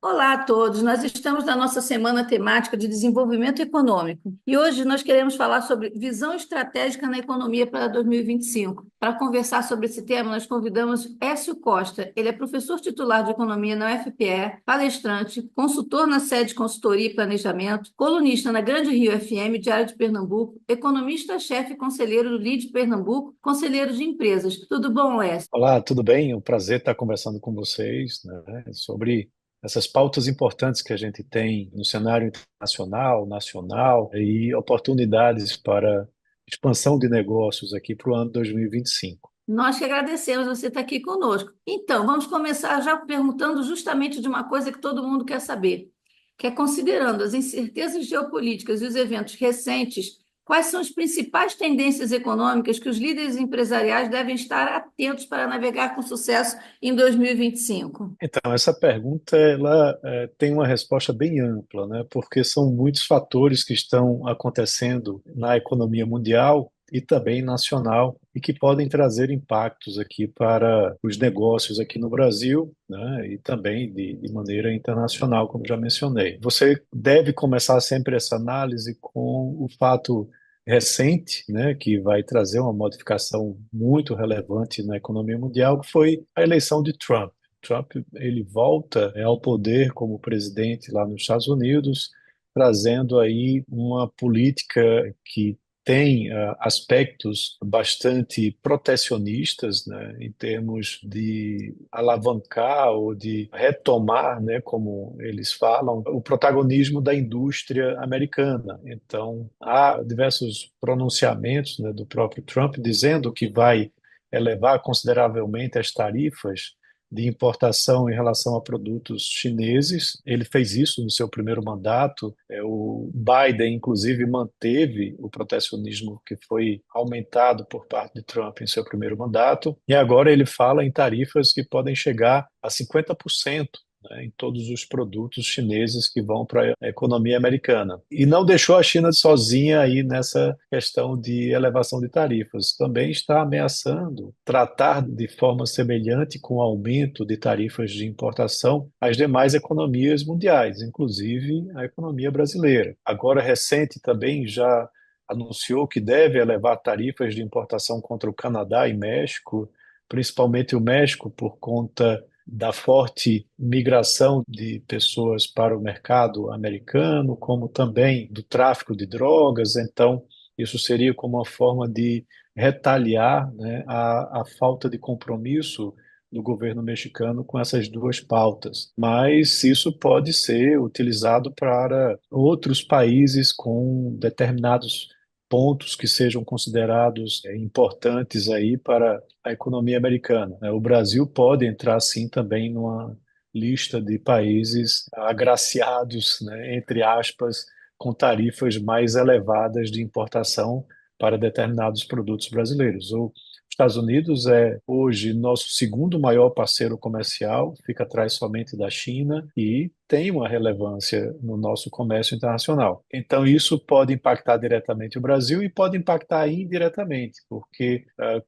Olá a todos, nós estamos na nossa semana temática de desenvolvimento econômico e hoje nós queremos falar sobre visão estratégica na economia para 2025. Para conversar sobre esse tema, nós convidamos Écio Costa. Ele é professor titular de economia na UFPE, palestrante, consultor na sede Consultoria e Planejamento, colunista na Grande Rio FM, Diário de Pernambuco, economista-chefe e conselheiro do LIDE Pernambuco, conselheiro de empresas. Tudo bom, Écio? Olá, tudo bem? É um prazer estar conversando com vocês, né, sobre essas pautas importantes que a gente tem no cenário internacional, nacional e oportunidades para expansão de negócios aqui para o ano 2025. Nós que agradecemos você estar aqui conosco. Então, vamos começar já perguntando justamente de uma coisa que todo mundo quer saber, que é considerando as incertezas geopolíticas e os eventos recentes, quais são as principais tendências econômicas que os líderes empresariais devem estar atentos para navegar com sucesso em 2025? Então, essa pergunta ela tem uma resposta bem ampla, né, porque são muitos fatores que estão acontecendo na economia mundial e também nacional e que podem trazer impactos aqui para os negócios aqui no Brasil, né, e também de maneira internacional, como já mencionei. Você deve começar sempre essa análise com o fato recente, né, que vai trazer uma modificação muito relevante na economia mundial, que foi a eleição de Trump. Trump ele volta ao poder como presidente lá nos Estados Unidos, trazendo aí uma política que tem aspectos bastante protecionistas, né, em termos de alavancar ou de retomar, né, como eles falam, o protagonismo da indústria americana. Então, há diversos pronunciamentos, né, do próprio Trump dizendo que vai elevar consideravelmente as tarifas de importação em relação a produtos chineses. Ele fez isso no seu primeiro mandato. O Biden, inclusive, manteve o protecionismo que foi aumentado por parte de Trump em seu primeiro mandato. E agora ele fala em tarifas que podem chegar a 50%, né, em todos os produtos chineses que vão para a economia americana. E não deixou a China sozinha aí nessa questão de elevação de tarifas. Também está ameaçando tratar de forma semelhante com o aumento de tarifas de importação as demais economias mundiais, inclusive a economia brasileira. Agora, recente também já anunciou que deve elevar tarifas de importação contra o Canadá e México, principalmente o México, por conta da forte migração de pessoas para o mercado americano, como também do tráfico de drogas. Então, isso seria como uma forma de retaliar, né, a falta de compromisso do governo mexicano com essas duas pautas. Mas isso pode ser utilizado para outros países com determinados pontos que sejam considerados importantes aí para a economia americana, né? O Brasil pode entrar, sim, também numa lista de países agraciados, né, entre aspas, com tarifas mais elevadas de importação para determinados produtos brasileiros. Os Estados Unidos é hoje nosso segundo maior parceiro comercial, fica atrás somente da China e tem uma relevância no nosso comércio internacional. Então, isso pode impactar diretamente o Brasil e pode impactar indiretamente, porque,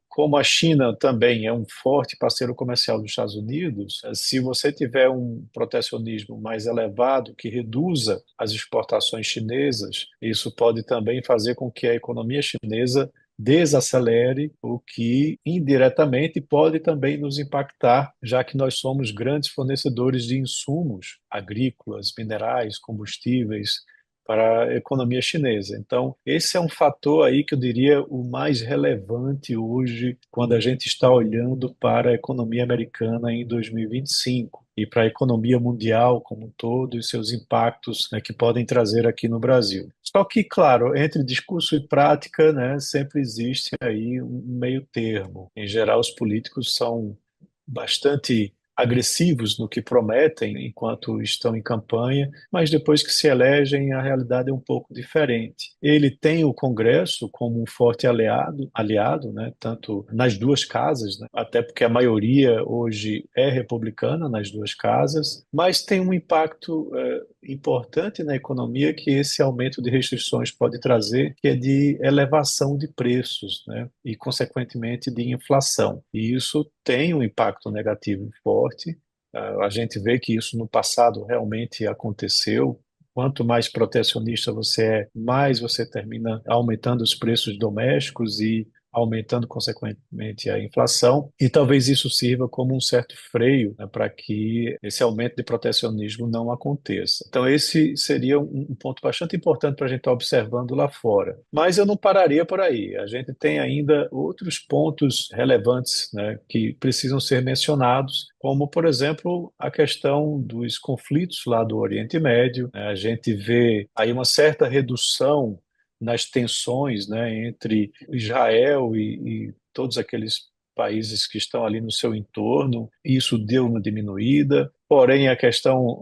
como a China também é um forte parceiro comercial dos Estados Unidos, se você tiver um protecionismo mais elevado que reduza as exportações chinesas, isso pode também fazer com que a economia chinesa desacelere, o que indiretamente pode também nos impactar, já que nós somos grandes fornecedores de insumos agrícolas, minerais, combustíveis para a economia chinesa. Então, esse é um fator aí que eu diria o mais relevante hoje quando a gente está olhando para a economia americana em 2025 e para a economia mundial como um todo e seus impactos, né, que podem trazer aqui no Brasil. Só que, claro, entre discurso e prática, né, sempre existe aí um meio termo. Em geral, os políticos são bastante agressivos no que prometem enquanto estão em campanha, mas depois que se elegem, a realidade é um pouco diferente. Ele tem o Congresso como um forte aliado, né, tanto nas duas casas, né, até porque a maioria hoje é republicana nas duas casas, mas tem um impacto importante na economia que esse aumento de restrições pode trazer, que é de elevação de preços, né, e, consequentemente, de inflação. E isso tem um impacto negativo forte A gente vê que isso no passado realmente aconteceu. Quanto mais protecionista você é, mais você termina aumentando os preços domésticos e aumentando, consequentemente, a inflação. E talvez isso sirva como um certo freio, né, para que esse aumento de protecionismo não aconteça. Então, esse seria um ponto bastante importante para a gente estar observando lá fora. Mas eu não pararia por aí. A gente tem ainda outros pontos relevantes, né, que precisam ser mencionados, como, por exemplo, a questão dos conflitos lá do Oriente Médio. A gente vê aí uma certa redução nas tensões, né, entre Israel e todos aqueles países que estão ali no seu entorno. Isso deu uma diminuída. Porém, a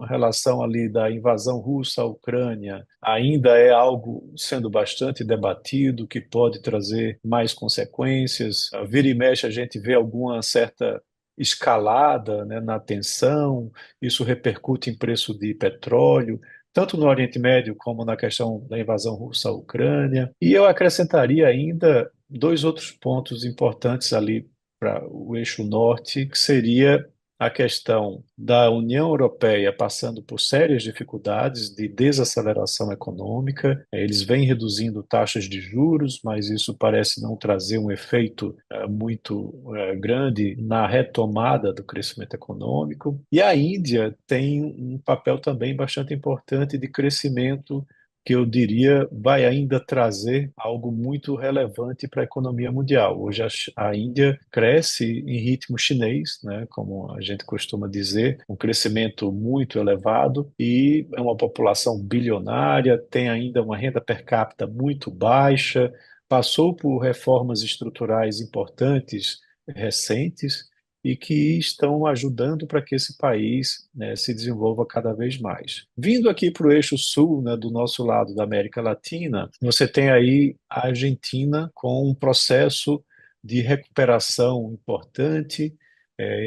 relação ali da invasão russa à Ucrânia ainda é algo sendo bastante debatido, que pode trazer mais consequências. Vira e mexe, a gente vê alguma certa escalada, né, na tensão, isso repercute em preço de petróleo, tanto no Oriente Médio como na questão da invasão russa à Ucrânia. E eu acrescentaria ainda dois outros pontos importantes ali para o eixo norte, que seria a questão da União Europeia passando por sérias dificuldades de desaceleração econômica. Eles vêm reduzindo taxas de juros, mas isso parece não trazer um efeito muito grande na retomada do crescimento econômico. E a Índia tem um papel também bastante importante de crescimento, que eu diria vai ainda trazer algo muito relevante para a economia mundial. Hoje a Índia cresce em ritmo chinês, né, como a gente costuma dizer, um crescimento muito elevado e é uma população bilionária, tem ainda uma renda per capita muito baixa, passou por reformas estruturais importantes recentes e que estão ajudando para que esse país, né, se desenvolva cada vez mais. Vindo aqui para o eixo sul, né, do nosso lado da América Latina, você tem aí a Argentina com um processo de recuperação importante.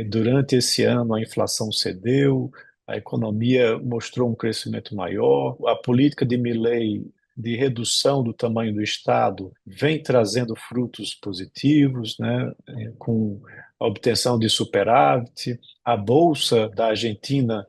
Durante esse ano, a inflação cedeu, a economia mostrou um crescimento maior, a política de Milei de redução do tamanho do Estado vem trazendo frutos positivos, né, com a obtenção de superávit. A Bolsa da Argentina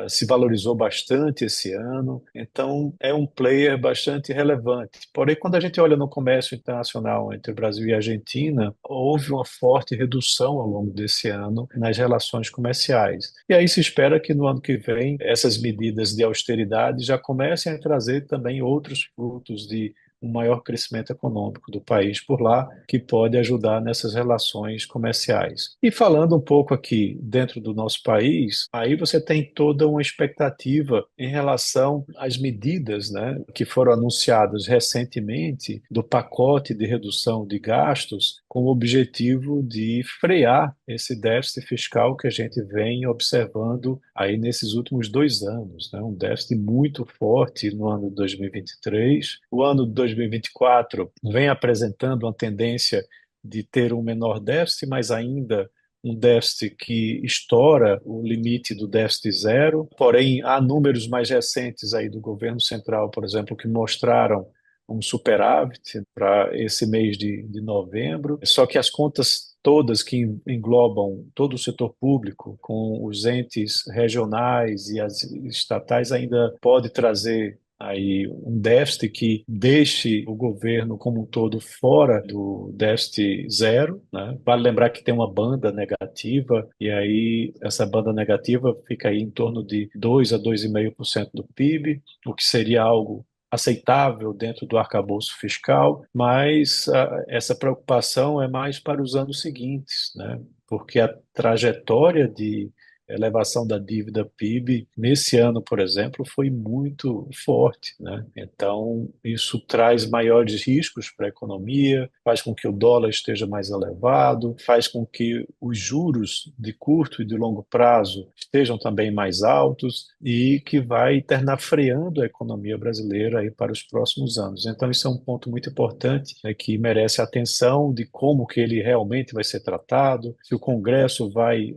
se valorizou bastante esse ano, então é um player bastante relevante. Porém, quando a gente olha no comércio internacional entre Brasil e Argentina, houve uma forte redução ao longo desse ano nas relações comerciais. E aí se espera que no ano que vem essas medidas de austeridade já comecem a trazer também outros frutos de um maior crescimento econômico do país por lá, que pode ajudar nessas relações comerciais. E falando um pouco aqui dentro do nosso país, aí você tem toda uma expectativa em relação às medidas, né, que foram anunciadas recentemente do pacote de redução de gastos, com o objetivo de frear esse déficit fiscal que a gente vem observando aí nesses últimos 2 anos, né? Um déficit muito forte no ano de 2023. O ano de 2024 vem apresentando uma tendência de ter um menor déficit, mas ainda um déficit que estoura o limite do déficit zero. Porém, há números mais recentes aí do governo central, por exemplo, que mostraram um superávit para esse mês de novembro. Só que as contas todas que englobam todo o setor público, com os entes regionais e as estatais, ainda pode trazer aí um déficit que deixe o governo como um todo fora do déficit zero, né? Vale lembrar que tem uma banda negativa, e aí essa banda negativa fica aí em torno de 2 a 2,5% do PIB, o que seria algo aceitável dentro do arcabouço fiscal, mas essa preocupação é mais para os anos seguintes, né? Porque a trajetória de elevação da dívida PIB nesse ano, por exemplo, foi muito forte, né? Então, isso traz maiores riscos para a economia, faz com que o dólar esteja mais elevado, faz com que os juros de curto e de longo prazo estejam também mais altos e que vai terminar freando a economia brasileira aí para os próximos anos. Então, isso é um ponto muito importante, né, que merece atenção de como que ele realmente vai ser tratado, se o Congresso vai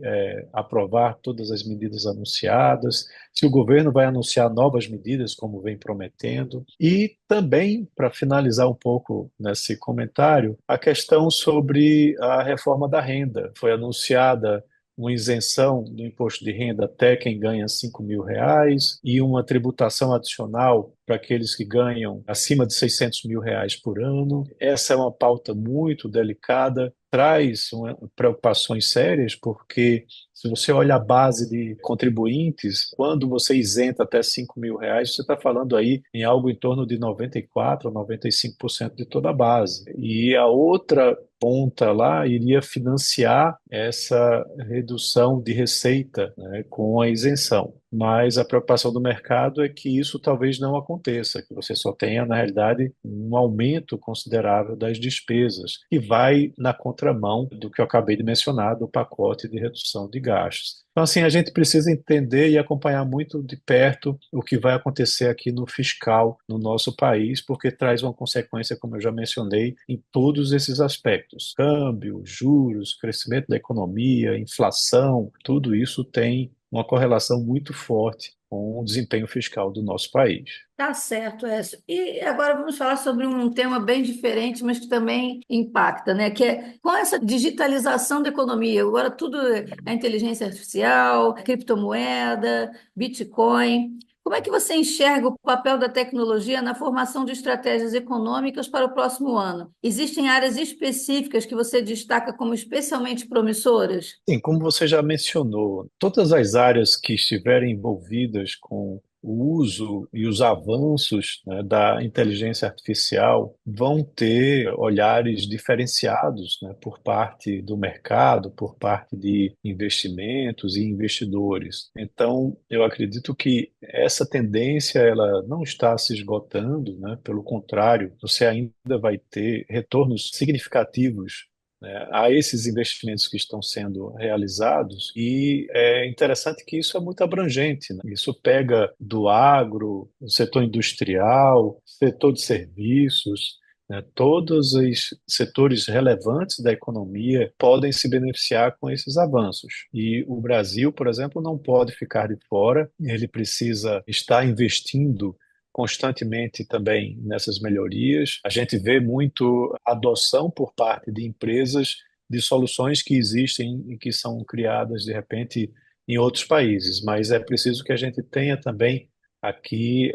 aprovar todas as medidas anunciadas, se o governo vai anunciar novas medidas, como vem prometendo. E também, para finalizar um pouco nesse comentário, a questão sobre a reforma da renda. Foi anunciada uma isenção do imposto de renda até quem ganha R$ 5.000 e uma tributação adicional para aqueles que ganham acima de R$ 600.000 por ano. Essa é uma pauta muito delicada, traz preocupações sérias, porque se você olha a base de contribuintes, quando você isenta até R$ 5.000, você está falando aí em algo em torno de 94% a 95% de toda a base. E a outra ponta lá iria financiar essa redução de receita, né, com a isenção. Mas a preocupação do mercado é que isso talvez não aconteça, que você só tenha, na realidade, um aumento considerável das despesas, que vai na contramão do que eu acabei de mencionar, do pacote de redução de gastos. Então, assim, a gente precisa entender e acompanhar muito de perto o que vai acontecer aqui no fiscal no nosso país, porque traz uma consequência, como eu já mencionei, em todos esses aspectos. Câmbio, juros, crescimento da economia, inflação, tudo isso tem uma correlação muito forte com o desempenho fiscal do nosso país. Tá certo, Écio. E agora vamos falar sobre um tema bem diferente, mas que também impacta, né? Que é com essa digitalização da economia. Agora tudo é inteligência artificial, criptomoeda, Bitcoin. Como é que você enxerga o papel da tecnologia na formação de estratégias econômicas para o próximo ano? Existem áreas específicas que você destaca como especialmente promissoras? Sim, como você já mencionou, todas as áreas que estiverem envolvidas com o uso e os avanços, né, da inteligência artificial vão ter olhares diferenciados, né, por parte do mercado, por parte de investimentos e investidores. Então, eu acredito que essa tendência ela não está se esgotando, né, pelo contrário, você ainda vai ter retornos significativos, né, a esses investimentos que estão sendo realizados, e é interessante que isso é muito abrangente, né? Isso pega do agro, do setor industrial, setor de serviços, né? Todos os setores relevantes da economia podem se beneficiar com esses avanços. E o Brasil, por exemplo, não pode ficar de fora, ele precisa estar investindo constantemente também nessas melhorias. A gente vê muito adoção por parte de empresas de soluções que existem e que são criadas de repente em outros países, mas é preciso que a gente tenha também aqui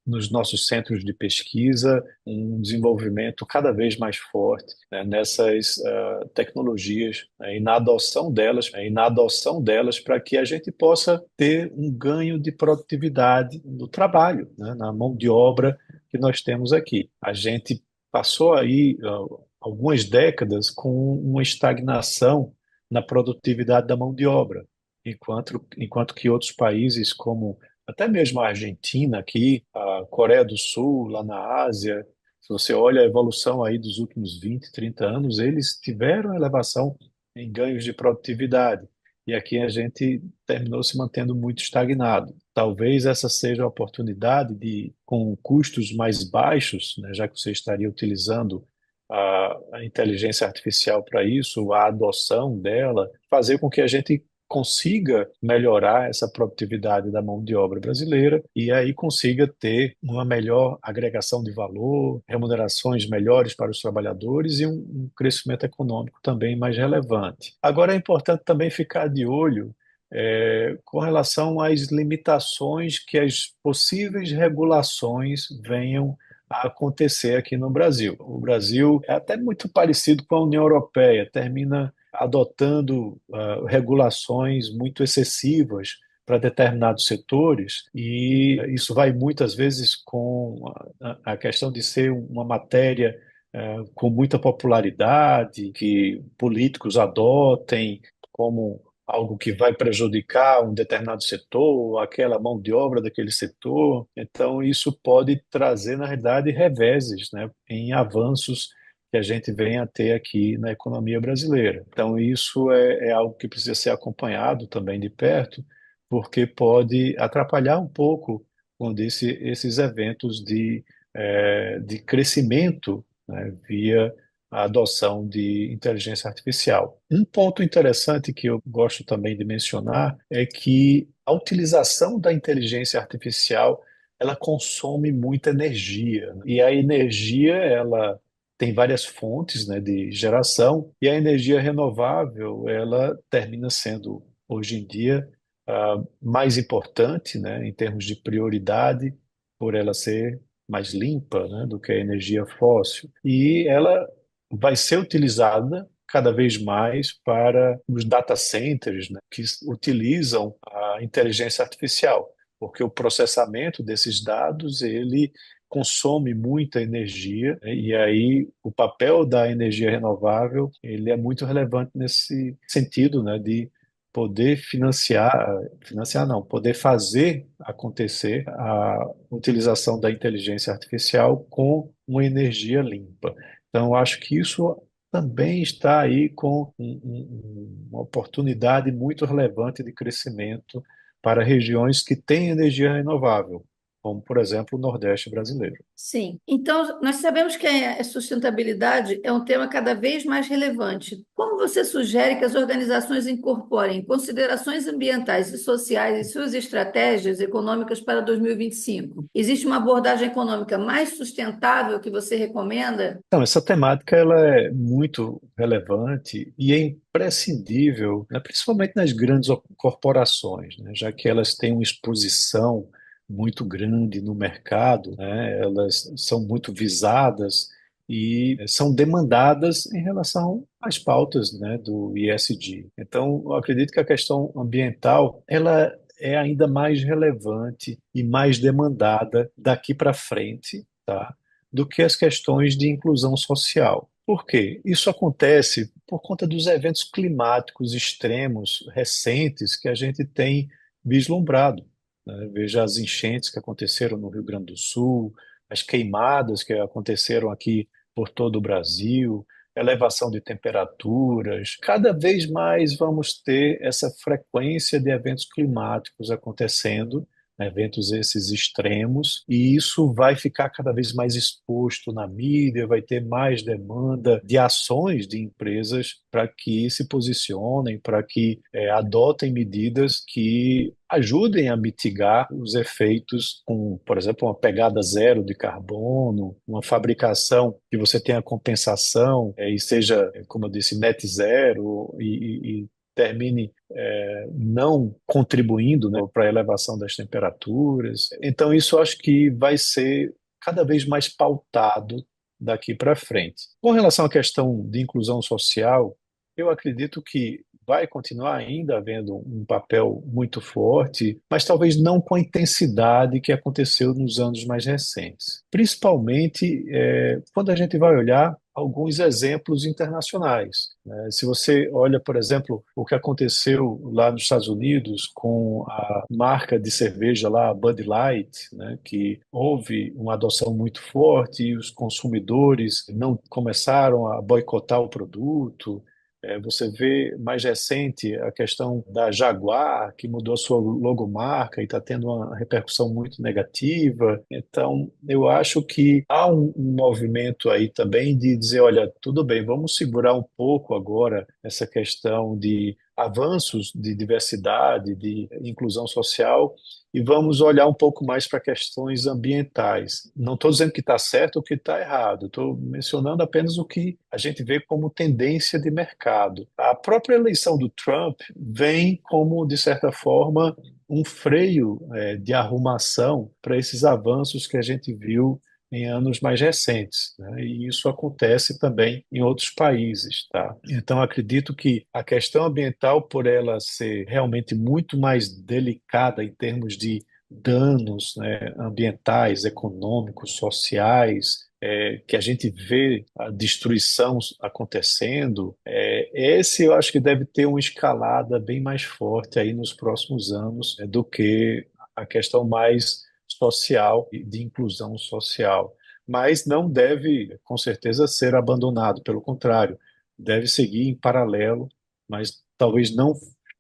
nos nossos centros de pesquisa um desenvolvimento cada vez mais forte, né, nessas tecnologias, né, e na adoção delas para que a gente possa ter um ganho de produtividade no trabalho, né, na mão de obra que nós temos aqui. A gente passou aí algumas décadas com uma estagnação na produtividade da mão de obra, enquanto que outros países como até mesmo a Argentina aqui, a Coreia do Sul, lá na Ásia, se você olha a evolução aí dos últimos 20, 30 anos, eles tiveram elevação em ganhos de produtividade. E aqui a gente terminou se mantendo muito estagnado. Talvez essa seja a oportunidade de, com custos mais baixos, né, já que você estaria utilizando a inteligência artificial para isso, a adoção dela, fazer com que a gente consiga melhorar essa produtividade da mão de obra brasileira e aí consiga ter uma melhor agregação de valor, remunerações melhores para os trabalhadores e um crescimento econômico também mais relevante. Agora é importante também ficar de olho com relação às limitações que as possíveis regulações venham a acontecer aqui no Brasil. O Brasil é até muito parecido com a União Europeia, termina adotando regulações muito excessivas para determinados setores, e isso vai muitas vezes com a questão de ser uma matéria com muita popularidade, que políticos adotem como algo que vai prejudicar um determinado setor, aquela mão de obra daquele setor. Então, isso pode trazer, na realidade, reveses, né, em avanços que a gente vem a ter aqui na economia brasileira. Então, isso é algo que precisa ser acompanhado também de perto, porque pode atrapalhar um pouco, como disse, esses eventos de crescimento, né, via a adoção de inteligência artificial. Um ponto interessante que eu gosto também de mencionar é que a utilização da inteligência artificial ela consome muita energia, né? E a energia ela tem várias fontes, né, de geração, e a energia renovável, ela termina sendo, hoje em dia, mais importante, né, em termos de prioridade, por ela ser mais limpa, né, do que a energia fóssil. E ela vai ser utilizada cada vez mais para os data centers, né, que utilizam a inteligência artificial, porque o processamento desses dados, ele consome muita energia, né, e aí o papel da energia renovável, ele é muito relevante nesse sentido, né, de poder financiar não, poder fazer acontecer a utilização da inteligência artificial com uma energia limpa. Então, eu acho que isso também está aí com uma oportunidade muito relevante de crescimento para regiões que têm energia renovável, como, por exemplo, o Nordeste brasileiro. Sim. Então, nós sabemos que a sustentabilidade é um tema cada vez mais relevante. Como você sugere que as organizações incorporem considerações ambientais e sociais em suas estratégias econômicas para 2025? Existe uma abordagem econômica mais sustentável que você recomenda? Então, essa temática ela é muito relevante e é imprescindível, né, principalmente nas grandes corporações, né, já que elas têm uma exposição muito grande no mercado, né, elas são muito visadas e são demandadas em relação às pautas, né, do ESG. Então, eu acredito que a questão ambiental ela é ainda mais relevante e mais demandada daqui para frente, tá? Do que as questões de inclusão social. Por quê? Isso acontece por conta dos eventos climáticos extremos recentes que a gente tem vislumbrado, né? Veja as enchentes que aconteceram no Rio Grande do Sul, as queimadas que aconteceram aqui por todo o Brasil, elevação de temperaturas. Cada vez mais vamos ter essa frequência de eventos climáticos acontecendo, eventos esses extremos, e isso vai ficar cada vez mais exposto na mídia, vai ter mais demanda de ações de empresas para que se posicionem, para que adotem medidas que ajudem a mitigar os efeitos com, por exemplo, uma pegada zero de carbono, uma fabricação que você tenha compensação e seja, como eu disse, net zero e termine não contribuindo, né, para a elevação das temperaturas. Então, isso eu acho que vai ser cada vez mais pautado daqui para frente. Com relação à questão de inclusão social, eu acredito que vai continuar ainda havendo um papel muito forte, mas talvez não com a intensidade que aconteceu nos anos mais recentes. Principalmente quando a gente vai olhar alguns exemplos internacionais, né? Se você olha, por exemplo, o que aconteceu lá nos Estados Unidos com a marca de cerveja lá, Bud Light, né? Que houve uma adoção muito forte e os consumidores não começaram a boicotar o produto. Você vê mais recente a questão da Jaguar, que mudou a sua logomarca e está tendo uma repercussão muito negativa. Então, eu acho que há um movimento aí também de dizer, olha, tudo bem, vamos segurar um pouco agora essa questão de avanços de diversidade, de inclusão social, e vamos olhar um pouco mais para questões ambientais. Não estou dizendo que está certo ou que está errado, estou mencionando apenas o que a gente vê como tendência de mercado. A própria eleição do Trump vem como, de certa forma, um freio de arrumação para esses avanços que a gente viu em anos mais recentes, né? E isso acontece também em outros países, tá? Então, acredito que a questão ambiental, por ela ser realmente muito mais delicada em termos de danos, né, ambientais, econômicos, sociais, que a gente vê a destruição acontecendo, esse eu acho que deve ter uma escalada bem mais forte aí nos próximos anos, do que a questão mais social e de inclusão social. Mas não deve, com certeza, ser abandonado, pelo contrário, deve seguir em paralelo, mas talvez não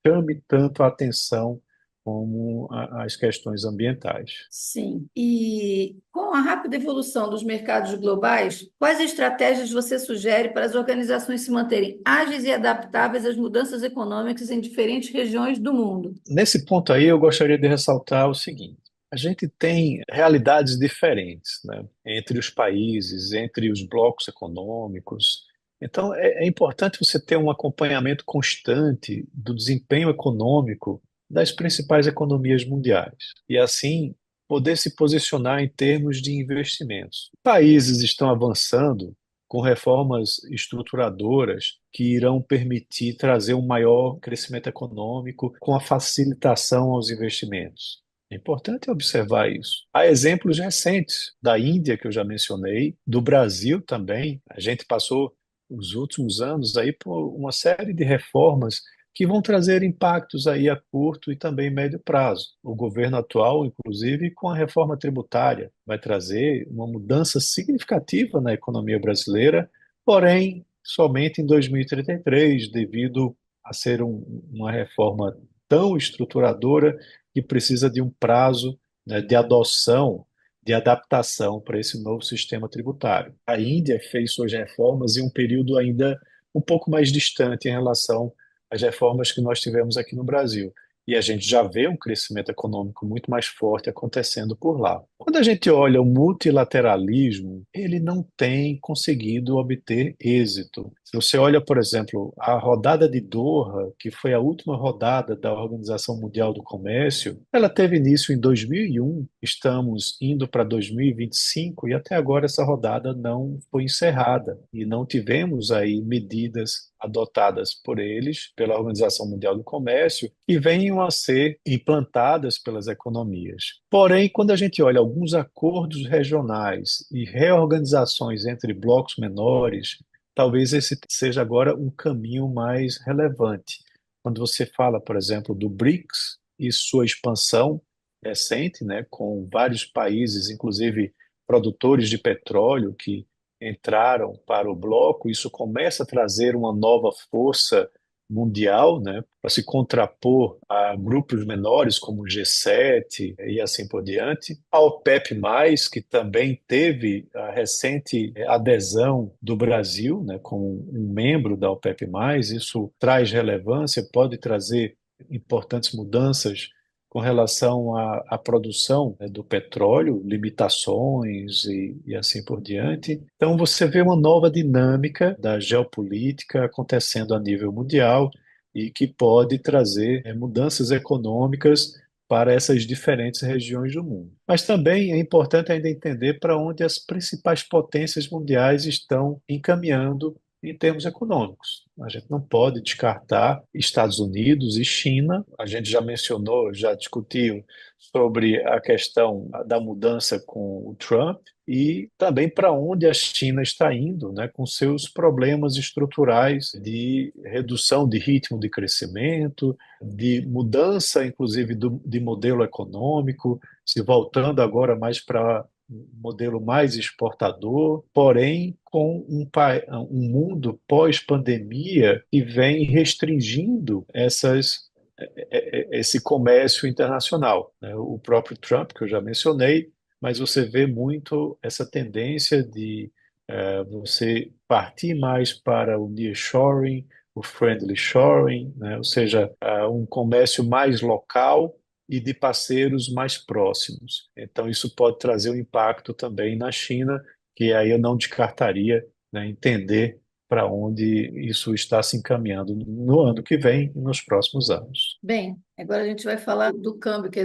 chame tanto a atenção como as questões ambientais. Sim. E com a rápida evolução dos mercados globais, quais estratégias você sugere para as organizações se manterem ágeis e adaptáveis às mudanças econômicas em diferentes regiões do mundo? Nesse ponto aí, eu gostaria de ressaltar o seguinte: A gente tem realidades diferentes, né, entre os países, entre os blocos econômicos. Então, é importante você ter um acompanhamento constante do desempenho econômico das principais economias mundiais e, assim, poder se posicionar em termos de investimentos. Países estão avançando com reformas estruturadoras que irão permitir trazer um maior crescimento econômico com a facilitação aos investimentos. É importante observar isso. Há exemplos recentes da Índia, que eu já mencionei, do Brasil também. A gente passou os últimos anos aí por uma série de reformas que vão trazer impactos aí a curto e também médio prazo. O governo atual, inclusive, com a reforma tributária, vai trazer uma mudança significativa na economia brasileira, porém, somente em 2033, devido a ser uma reforma tão estruturadora que precisa de um prazo, né, de adoção, de adaptação para esse novo sistema tributário. A Índia fez suas reformas em um período ainda um pouco mais distante em relação às reformas que nós tivemos aqui no Brasil. E a gente já vê um crescimento econômico muito mais forte acontecendo por lá. Quando a gente olha o multilateralismo, ele não tem conseguido obter êxito. Se você olha, por exemplo, a rodada de Doha, que foi a última rodada da Organização Mundial do Comércio, ela teve início em 2001, estamos indo para 2025 e até agora essa rodada não foi encerrada e não tivemos aí medidas adotadas por eles, pela Organização Mundial do Comércio, que venham a ser implantadas pelas economias. Porém, quando a gente olha alguns acordos regionais e reorganizações entre blocos menores, talvez esse seja agora um caminho mais relevante. Quando você fala, por exemplo, do BRICS e sua expansão recente, né, com vários países, inclusive produtores de petróleo, que entraram para o bloco, isso começa a trazer uma nova força mundial, né, para se contrapor a grupos menores como o G7 e assim por diante. A OPEP+, que também teve a recente adesão do Brasil, né, como um membro da OPEP+, isso traz relevância, pode trazer importantes mudanças com relação à produção, né, do petróleo, limitações e assim por diante. Então, você vê uma nova dinâmica da geopolítica acontecendo a nível mundial e que pode trazer mudanças econômicas para essas diferentes regiões do mundo. Mas também é importante ainda entender para onde as principais potências mundiais estão encaminhando em termos econômicos. A gente não pode descartar Estados Unidos e China. A gente já mencionou, já discutiu sobre a questão da mudança com o Trump e também para onde a China está indo, né, com seus problemas estruturais de redução de ritmo de crescimento, de mudança, inclusive, de modelo econômico, se voltando agora mais para um modelo mais exportador, porém com um mundo pós-pandemia que vem restringindo esse comércio internacional, né? O próprio Trump, que eu já mencionei, mas você vê muito essa tendência de você partir mais para o nearshoring, o friendly shoring, né? Ou seja, um comércio mais local e de parceiros mais próximos. Então, isso pode trazer um impacto também na China, que aí eu não descartaria, né, entender para onde isso está se encaminhando no ano que vem e nos próximos anos. Bem, agora a gente vai falar do câmbio, que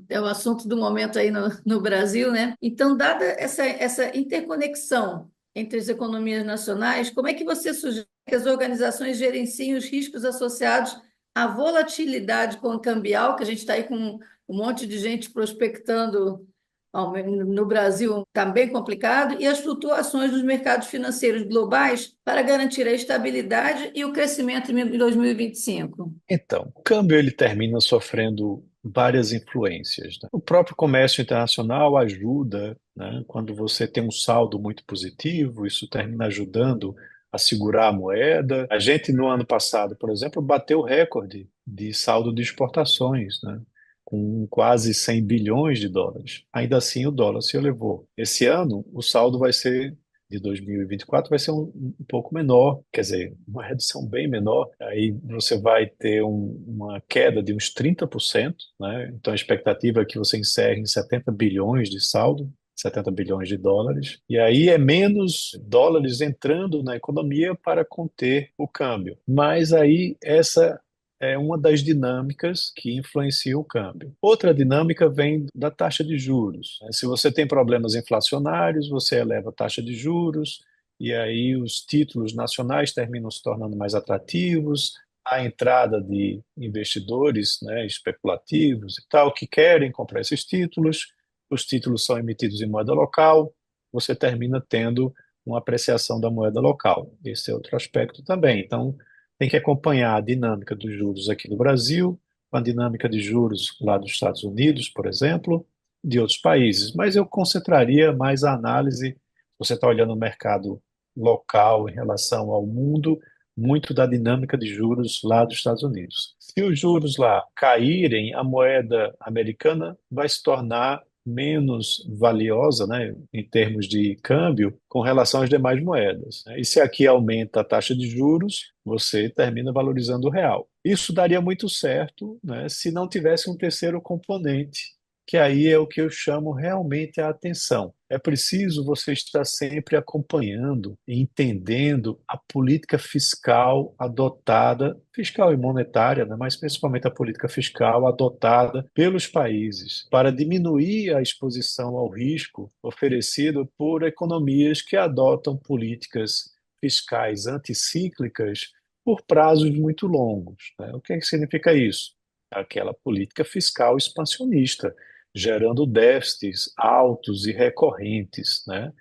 é o assunto do momento aí no Brasil, né? Então, dada essa interconexão entre as economias nacionais, como é que você sugere que as organizações gerenciem os riscos associados à volatilidade cambial, que a gente está aí com um monte de gente prospectando no Brasil está bem complicado, e as flutuações dos mercados financeiros globais para garantir a estabilidade e o crescimento em 2025? Então, o câmbio ele termina sofrendo várias influências, né? O próprio comércio internacional ajuda, né? Quando você tem um saldo muito positivo, isso termina ajudando a segurar a moeda. A gente, no ano passado, por exemplo, bateu o recorde de saldo de exportações, né? Com quase 100 bilhões de dólares. Ainda assim, o dólar se elevou. Esse ano, o saldo vai ser de 2024 vai ser um pouco menor, quer dizer, uma redução bem menor. Aí você vai ter uma queda de uns 30%, né? Então a expectativa é que você encerre em 70 bilhões de saldo. 70 bilhões de dólares, e aí é menos dólares entrando na economia para conter o câmbio. Mas aí essa é uma das dinâmicas que influencia o câmbio. Outra dinâmica vem da taxa de juros. Se você tem problemas inflacionários, você eleva a taxa de juros, e aí os títulos nacionais terminam se tornando mais atrativos, a entrada de investidores, né, especulativos e tal, que querem comprar esses títulos, os títulos são emitidos em moeda local, você termina tendo uma apreciação da moeda local. Esse é outro aspecto também. Então, tem que acompanhar a dinâmica dos juros aqui no Brasil, com a dinâmica de juros lá dos Estados Unidos, por exemplo, de outros países. Mas eu concentraria mais a análise, você está olhando o mercado local em relação ao mundo, muito da dinâmica de juros lá dos Estados Unidos. Se os juros lá caírem, a moeda americana vai se tornar menos valiosa, né, em termos de câmbio, com relação às demais moedas, né? E se aqui aumenta a taxa de juros, você termina valorizando o real. Isso daria muito certo, né, se não tivesse um terceiro componente, que aí é o que eu chamo realmente a atenção. É preciso você estar sempre acompanhando e entendendo a política fiscal adotada, fiscal e monetária, né, mas principalmente a política fiscal adotada pelos países para diminuir a exposição ao risco oferecido por economias que adotam políticas fiscais anticíclicas por prazos muito longos, né? O que é que significa isso? Aquela política fiscal expansionista, gerando déficits altos e recorrentes, né?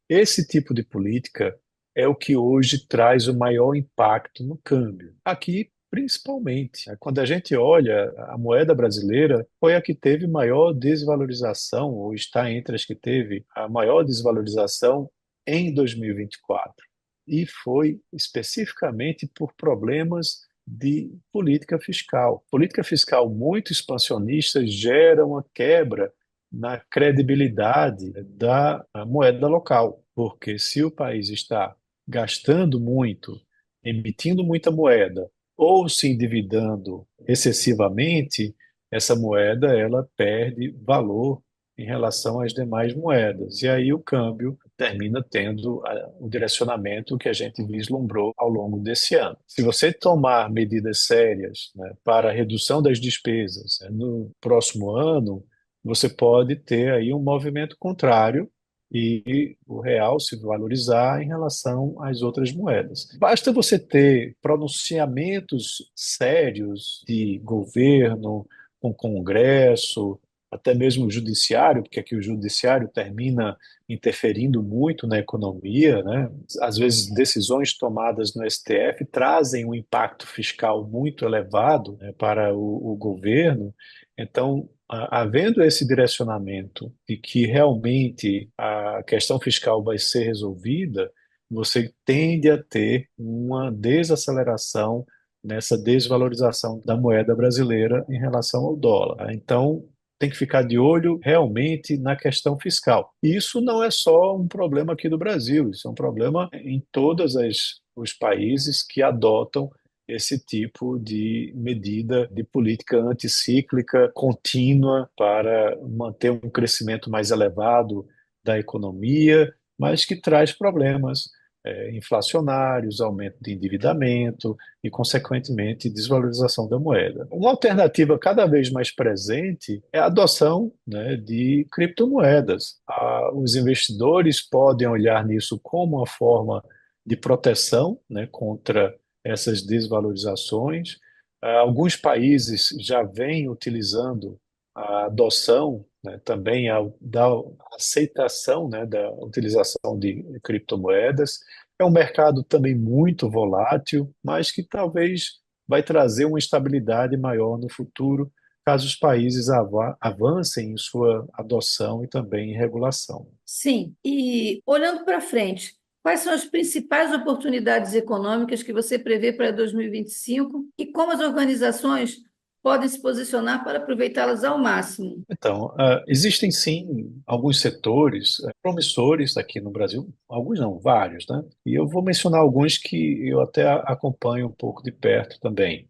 Esse tipo de política é o que hoje traz o maior impacto no câmbio. Aqui, principalmente, né? Quando a gente olha, a moeda brasileira foi a que teve maior desvalorização, ou está entre as que teve a maior desvalorização em 2024. E foi especificamente por problemas de política fiscal. Política fiscal muito expansionista gera uma quebra na credibilidade da moeda local, porque se o país está gastando muito, emitindo muita moeda ou se endividando excessivamente, essa moeda ela perde valor em relação às demais moedas. E aí o câmbio termina tendo o direcionamento que a gente vislumbrou ao longo desse ano. Se você tomar medidas sérias, né, para a redução das despesas, né, no próximo ano, você pode ter aí um movimento contrário e o real se valorizar em relação às outras moedas. Basta você ter pronunciamentos sérios de governo, com Congresso, até mesmo o judiciário, porque aqui o judiciário termina interferindo muito na economia, né? Às vezes decisões tomadas no STF trazem um impacto fiscal muito elevado, né, para o governo. Então, havendo esse direcionamento de que realmente a questão fiscal vai ser resolvida, você tende a ter uma desaceleração nessa desvalorização da moeda brasileira em relação ao dólar. Então, tem que ficar de olho realmente na questão fiscal. E isso não é só um problema aqui do Brasil, isso é um problema em todos os países que adotam esse tipo de medida de política anticíclica contínua para manter um crescimento mais elevado da economia, mas que traz problemas inflacionários, aumento de endividamento e, consequentemente, desvalorização da moeda. Uma alternativa cada vez mais presente é a adoção, né, de criptomoedas. Os investidores podem olhar nisso como uma forma de proteção, né, contra essas desvalorizações. Alguns países já vêm utilizando a adoção, né, também da aceitação, né, da utilização de criptomoedas. É um mercado também muito volátil, mas que talvez vai trazer uma estabilidade maior no futuro, caso os países avancem em sua adoção e também em regulação. Sim, e olhando para frente, quais são as principais oportunidades econômicas que você prevê para 2025 e como as organizações podem se posicionar para aproveitá-las ao máximo? Então, existem sim alguns setores promissores aqui no Brasil, alguns não, vários, né? E eu vou mencionar alguns que eu até acompanho um pouco de perto também.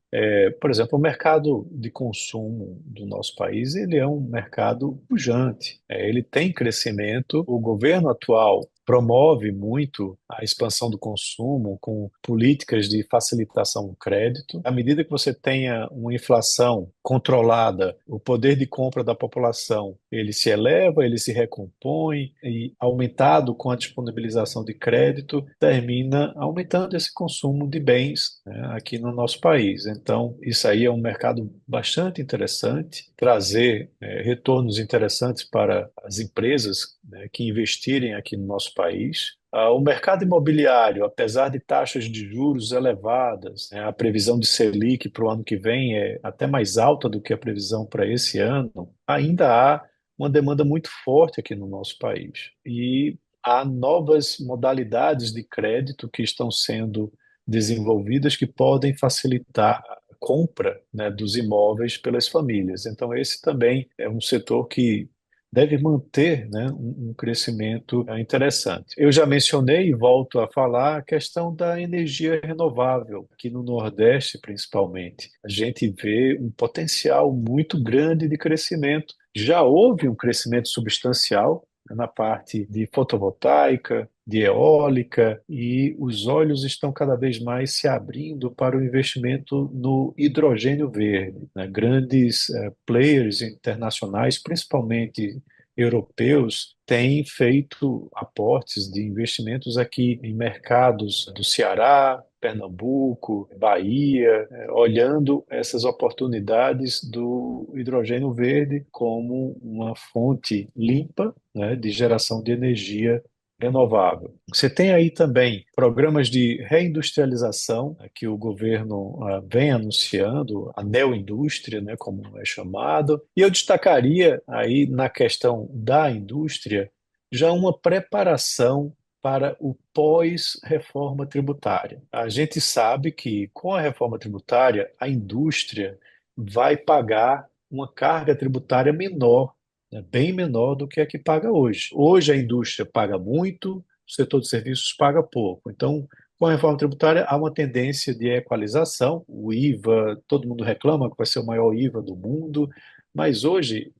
Por exemplo, o mercado de consumo do nosso país, ele é um mercado pujante. Ele tem crescimento. O governo atual promove muito a expansão do consumo com políticas de facilitação do crédito. À medida que você tenha uma inflação controlada, o poder de compra da população, ele se eleva, ele se recompõe e aumentado com a disponibilização de crédito, termina aumentando esse consumo de bens, né, aqui no nosso país. Então, isso aí é um mercado bastante interessante, trazer retornos interessantes para as empresas, né, que investirem aqui no nosso país. O mercado imobiliário, apesar de taxas de juros elevadas, né, a previsão de Selic para o ano que vem é até mais alta do que a previsão para esse ano, ainda há uma demanda muito forte aqui no nosso país. E há novas modalidades de crédito que estão sendo desenvolvidas que podem facilitar a compra, né, dos imóveis pelas famílias. Então, esse também é um setor que deve manter, né, um crescimento interessante. Eu já mencionei e volto a falar a questão da energia renovável, aqui no Nordeste principalmente. A gente vê um potencial muito grande de crescimento. Já houve um crescimento substancial, né, na parte de fotovoltaica, de eólica, e os olhos estão cada vez mais se abrindo para o investimento no hidrogênio verde, né? Grandes players internacionais, principalmente europeus, têm feito aportes de investimentos aqui em mercados do Ceará, Pernambuco, Bahia, olhando essas oportunidades do hidrogênio verde como uma fonte limpa, né, de geração de energia renovável. Você tem aí também programas de reindustrialização, que o governo vem anunciando, a neoindústria, né, como é chamado, e eu destacaria aí na questão da indústria já uma preparação para o pós-reforma tributária. A gente sabe que com a reforma tributária a indústria vai pagar uma carga tributária menor, né, bem menor do que a que paga hoje. Hoje a indústria paga muito, o setor de serviços paga pouco. Então, com a reforma tributária, há uma tendência de equalização. O IVA, todo mundo reclama que vai ser o maior IVA do mundo, mas hoje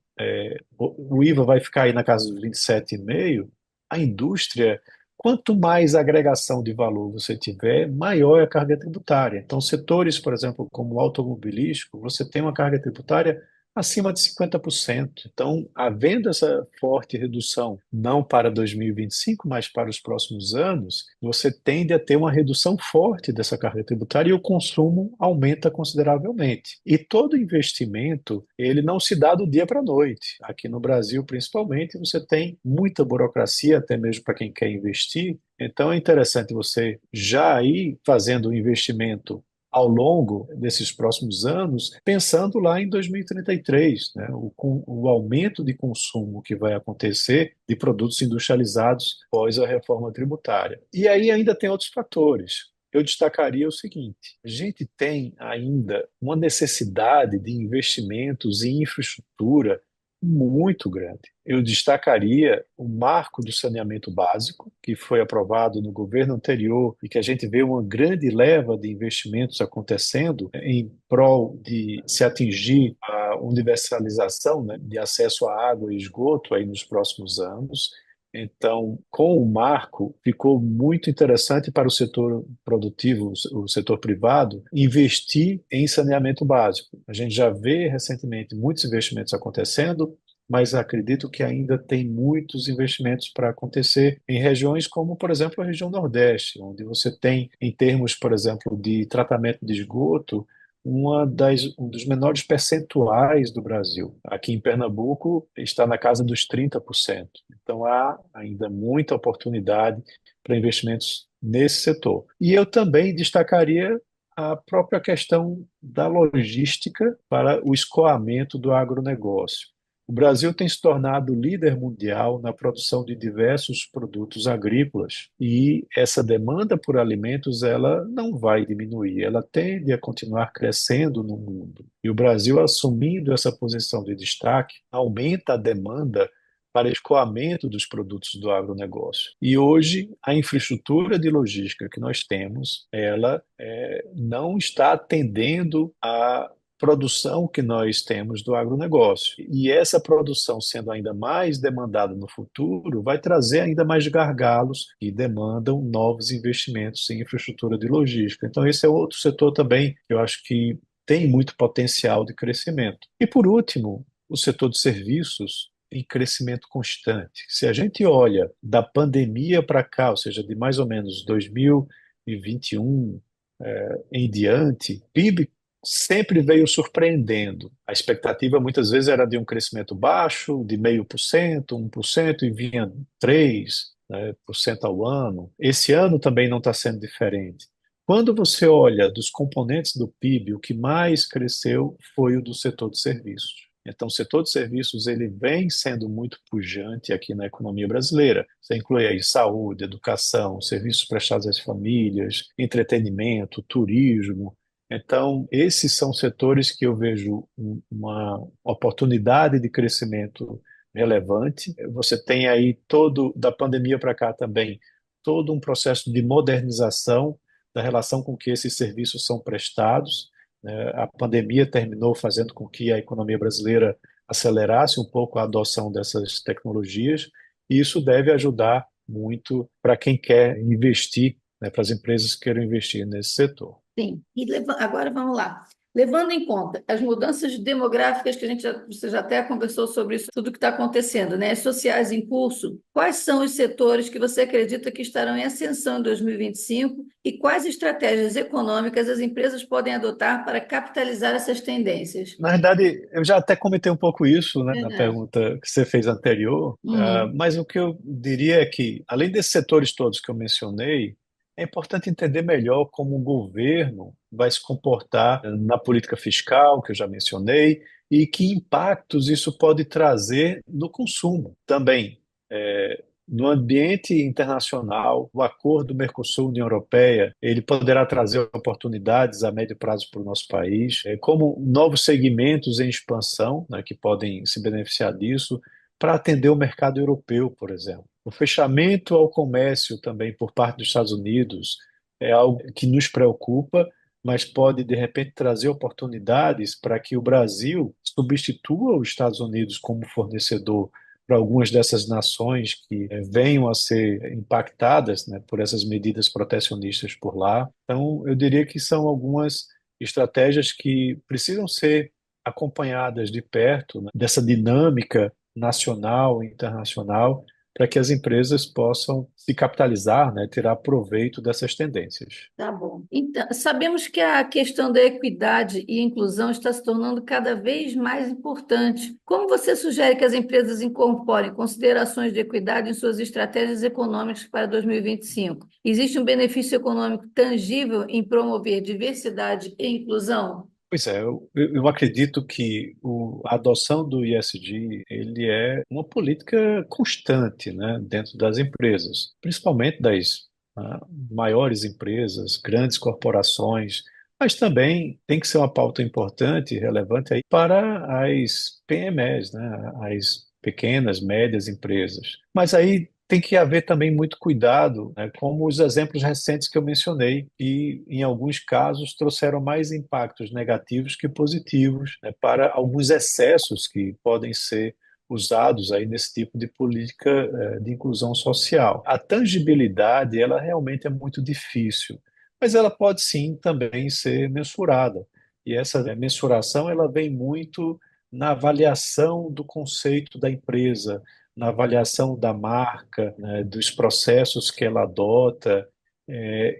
o IVA vai ficar aí na casa dos 27,5%. A indústria, quanto mais agregação de valor você tiver, maior é a carga tributária. Então, setores, por exemplo, como o automobilístico, você tem uma carga tributária acima de 50%. Então, havendo essa forte redução, não para 2025, mas para os próximos anos, você tende a ter uma redução forte dessa carga tributária e o consumo aumenta consideravelmente. E todo investimento, ele não se dá do dia para a noite. Aqui no Brasil, principalmente, você tem muita burocracia, até mesmo para quem quer investir. Então, é interessante você já ir fazendo o investimento ao longo desses próximos anos, pensando lá em 2033, né, o aumento de consumo que vai acontecer de produtos industrializados após a reforma tributária. E aí ainda tem outros fatores. Eu destacaria o seguinte: a gente tem ainda uma necessidade de investimentos em infraestrutura muito grande. Eu destacaria o marco do saneamento básico, que foi aprovado no governo anterior e que a gente vê uma grande leva de investimentos acontecendo em prol de se atingir a universalização, né, de acesso à água e esgoto aí nos próximos anos. Então, com o marco, ficou muito interessante para o setor produtivo, o setor privado, investir em saneamento básico. A gente já vê recentemente muitos investimentos acontecendo, mas acredito que ainda tem muitos investimentos para acontecer em regiões como, por exemplo, a região Nordeste, onde você tem, em termos, por exemplo, de tratamento de esgoto, um dos menores percentuais do Brasil. Aqui em Pernambuco está na casa dos 30%. Então há ainda muita oportunidade para investimentos nesse setor. E eu também destacaria a própria questão da logística para o escoamento do agronegócio. O Brasil tem se tornado líder mundial na produção de diversos produtos agrícolas e essa demanda por alimentos ela não vai diminuir, ela tende a continuar crescendo no mundo. E o Brasil, assumindo essa posição de destaque, aumenta a demanda para escoamento dos produtos do agronegócio. E hoje, a infraestrutura de logística que nós temos, ela não está atendendo à produção que nós temos do agronegócio. E essa produção, sendo ainda mais demandada no futuro, vai trazer ainda mais gargalos que demandam novos investimentos em infraestrutura de logística. Então, esse é outro setor também que eu acho que tem muito potencial de crescimento. E, por último, o setor de serviços em crescimento constante. Se a gente olha da pandemia para cá, ou seja, de mais ou menos 2021 em diante, PIB sempre veio surpreendendo. A expectativa muitas vezes era de um crescimento baixo, de 0,5%, 1%, e vinha 3%, né, por cento ao ano. Esse ano também não está sendo diferente. Quando você olha dos componentes do PIB, o que mais cresceu foi o do setor de serviços. Então, o setor de serviços ele vem sendo muito pujante aqui na economia brasileira. Você inclui aí saúde, educação, serviços prestados às famílias, entretenimento, turismo. Então, esses são setores que eu vejo uma oportunidade de crescimento relevante. Você tem aí todo, da pandemia para cá também, todo um processo de modernização da relação com que esses serviços são prestados, né? A pandemia terminou fazendo com que a economia brasileira acelerasse um pouco a adoção dessas tecnologias, e isso deve ajudar muito para quem quer investir, né, para as empresas que queiram investir nesse setor. Sim, agora vamos lá. Levando em conta as mudanças demográficas que você já até conversou sobre isso, tudo que está acontecendo, né? As sociais em curso, quais são os setores que você acredita que estarão em ascensão em 2025 e quais estratégias econômicas as empresas podem adotar para capitalizar essas tendências? Na verdade, eu já até comentei um pouco isso, né, na Verdade. pergunta que você fez anterior, Uhum. mas o que eu diria é que, além desses setores todos que eu mencionei, é importante entender melhor como o governo vai se comportar na política fiscal, que eu já mencionei, e que impactos isso pode trazer no consumo também. No ambiente internacional, o acordo Mercosul-União Europeia, ele poderá trazer oportunidades a médio prazo para o nosso país, como novos segmentos em expansão, né, que podem se beneficiar disso, para atender o mercado europeu, por exemplo. O fechamento ao comércio também por parte dos Estados Unidos é algo que nos preocupa, mas pode, de repente, trazer oportunidades para que o Brasil substitua os Estados Unidos como fornecedor para algumas dessas nações que venham a ser impactadas, né, por essas medidas protecionistas por lá. Então, eu diria que são algumas estratégias que precisam ser acompanhadas de perto, né, dessa dinâmica nacional e internacional, para que as empresas possam se capitalizar, né, tirar proveito dessas tendências. Tá bom. Então, sabemos que a questão da equidade e inclusão está se tornando cada vez mais importante. Como você sugere que as empresas incorporem considerações de equidade em suas estratégias econômicas para 2025? Existe um benefício econômico tangível em promover diversidade e inclusão? Pois é, eu acredito que a adoção do ISD ele é uma política constante, né, dentro das empresas, principalmente das maiores empresas, grandes corporações, mas também tem que ser uma pauta importante e relevante aí para as PMEs, né, as pequenas, médias empresas. Mas aí tem que haver também muito cuidado, né, como os exemplos recentes que eu mencionei, que em alguns casos trouxeram mais impactos negativos que positivos, né, para alguns excessos que podem ser usados aí nesse tipo de política de inclusão social. A tangibilidade, ela realmente é muito difícil, mas ela pode sim também ser mensurada. E essa mensuração, ela vem muito na avaliação do conceito da empresa, na avaliação da marca, né, dos processos que ela adota,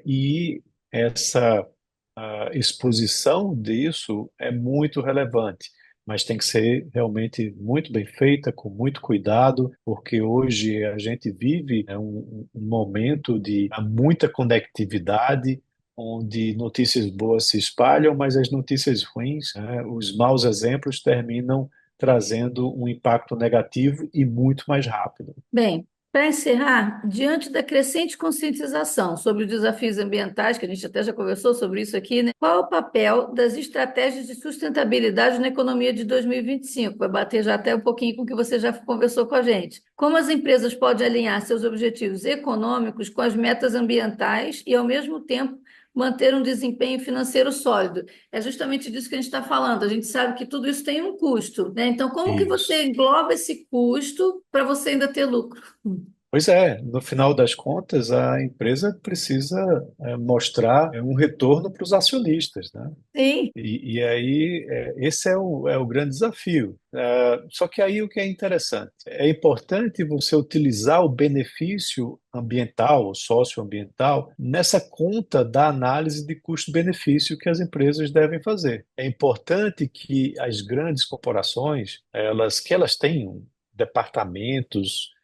e essa a exposição disso é muito relevante, mas tem que ser realmente muito bem feita, com muito cuidado, porque hoje a gente vive, né, um momento de muita conectividade, onde notícias boas se espalham, mas as notícias ruins, né, os maus exemplos terminam trazendo um impacto negativo e muito mais rápido. Bem, para encerrar, diante da crescente conscientização sobre os desafios ambientais, que a gente até já conversou sobre isso aqui, né? Qual é o papel das estratégias de sustentabilidade na economia de 2025? Vai bater já até um pouquinho com o que você já conversou com a gente. Como as empresas podem alinhar seus objetivos econômicos com as metas ambientais e, ao mesmo tempo, manter um desempenho financeiro sólido? É justamente disso que a gente está falando. A gente sabe que tudo isso tem um custo, né? Então, como que você Isso. engloba esse custo para você ainda ter lucro? Pois é, no final das contas, a empresa precisa mostrar um retorno para os acionistas, né? Sim, E aí, esse é o grande desafio. Só que aí o que é interessante? É importante você utilizar o benefício ambiental, ou socioambiental, nessa conta da análise de custo-benefício que as empresas devem fazer. É importante que as grandes corporações, que elas tenham departamentos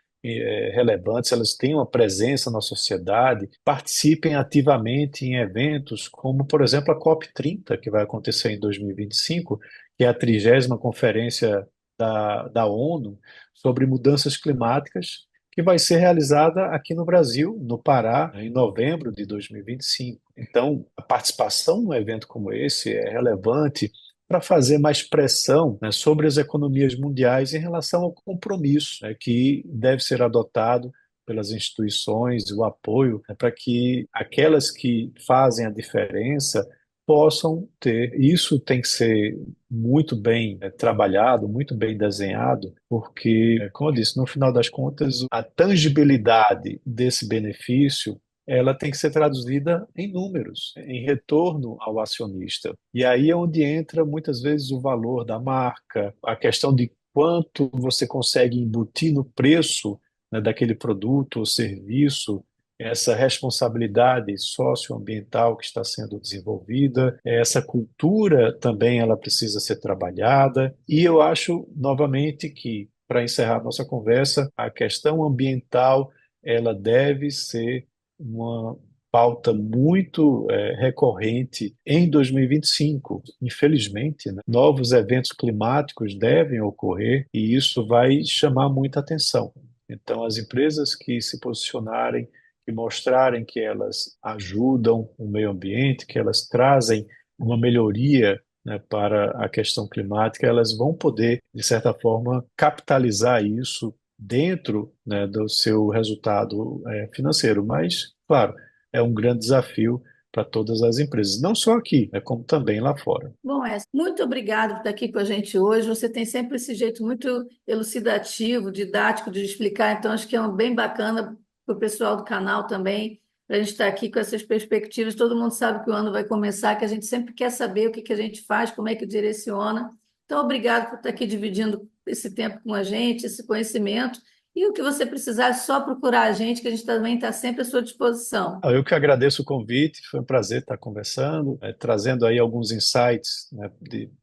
relevantes, elas têm uma presença na sociedade, participem ativamente em eventos como, por exemplo, a COP30, que vai acontecer em 2025, que é a 30ª Conferência da ONU sobre mudanças climáticas, que vai ser realizada aqui no Brasil, no Pará, em novembro de 2025. Então, a participação num evento como esse é relevante para fazer mais pressão, né, sobre as economias mundiais em relação ao compromisso, né, que deve ser adotado pelas instituições, o apoio, né, para que aquelas que fazem a diferença possam ter. Isso tem que ser muito bem trabalhado, muito bem desenhado, porque, como eu disse, no final das contas, a tangibilidade desse benefício ela tem que ser traduzida em números, em retorno ao acionista. E aí é onde entra muitas vezes o valor da marca, a questão de quanto você consegue embutir no preço, né, daquele produto ou serviço, essa responsabilidade socioambiental que está sendo desenvolvida, essa cultura também ela precisa ser trabalhada. E eu acho, novamente, que, para encerrar nossa conversa, a questão ambiental ela deve ser uma pauta muito recorrente em 2025. Infelizmente, né? Novos eventos climáticos devem ocorrer e isso vai chamar muita atenção. Então, as empresas que se posicionarem, que mostrarem que elas ajudam o meio ambiente, que elas trazem uma melhoria, né, para a questão climática, elas vão poder, de certa forma, capitalizar isso dentro, né, do seu resultado financeiro. Mas, claro, é um grande desafio para todas as empresas, não só aqui, né, como também lá fora. bom, muito obrigado por estar aqui com a gente hoje. Você tem sempre esse jeito muito elucidativo, didático de explicar, então acho que é bem bacana para o pessoal do canal também, para a gente estar aqui com essas perspectivas. Todo mundo sabe que o ano vai começar, que a gente sempre quer saber o que que a gente faz, como é que direciona. Então, obrigado por estar aqui dividindo esse tempo com a gente, esse conhecimento. E o que você precisar, é só procurar a gente, que a gente também está sempre à sua disposição. Eu que agradeço o convite, foi um prazer estar conversando, trazendo aí alguns insights, né,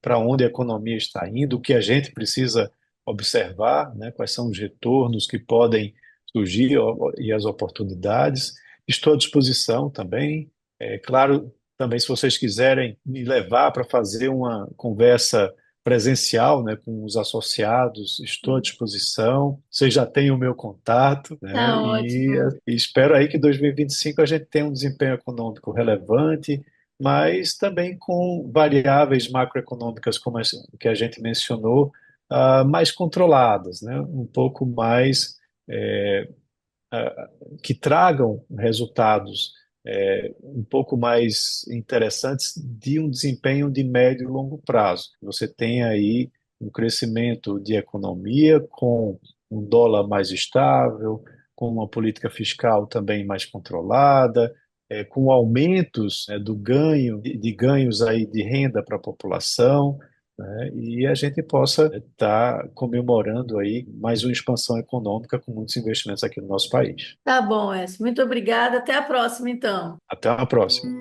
para onde a economia está indo, o que a gente precisa observar, né, quais são os retornos que podem surgir e as oportunidades. Estou à disposição também. Claro, também se vocês quiserem me levar para fazer uma conversa presencial, né, com os associados, estou à disposição. Vocês já têm o meu contato, né, Tá e ótimo. espero aí que 2025 a gente tenha um desempenho econômico relevante, mas também com variáveis macroeconômicas, como as que a gente mencionou, mais controladas, né, um pouco mais é, que tragam resultados um pouco mais interessantes de um desempenho de médio e longo prazo. Você tem aí um crescimento de economia com um dólar mais estável, com uma política fiscal também mais controlada, com aumentos, do ganho, de ganhos aí de renda para a população, né, e a gente possa estar comemorando aí mais uma expansão econômica com muitos investimentos aqui no nosso país. Tá bom, Écio. Muito obrigada. Até a próxima, então. Até uma próxima.